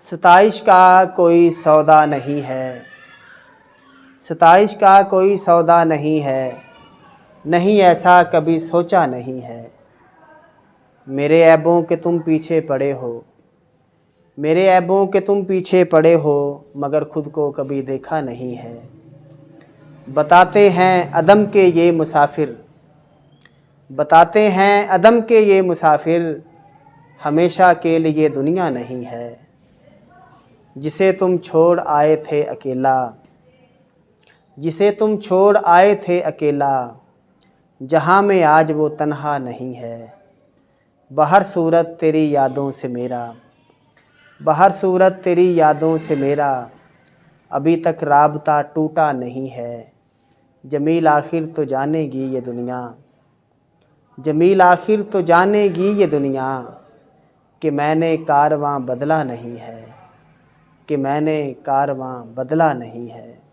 सताइश का कोई सौदा नहीं है, सताइश का कोई सौदा नहीं है, नहीं ऐसा कभी सोचा नहीं है। मेरे ऐबों के तुम पीछे पड़े हो, मेरे ऐबों के तुम पीछे पड़े हो, मगर खुद को कभी देखा नहीं है। बताते हैं अदम के ये मुसाफिर, बताते हैं अदम के ये मुसाफिर, हमेशा के लिए दुनिया नहीं है। जिसे तुम छोड़ आए थे अकेला, जिसे तुम छोड़ आए थे अकेला, जहाँ में आज वो तन्हा नहीं है। बहर सूरत तेरी यादों से मेरा, बहर सूरत तेरी यादों से मेरा, अभी तक राबता टूटा नहीं है। जमील आखिर तो जानेगी ये दुनिया, जमील आखिर तो जानेगी ये दुनिया, कि मैंने कारवां बदला नहीं है, कि मैंने कारवां बदला नहीं है।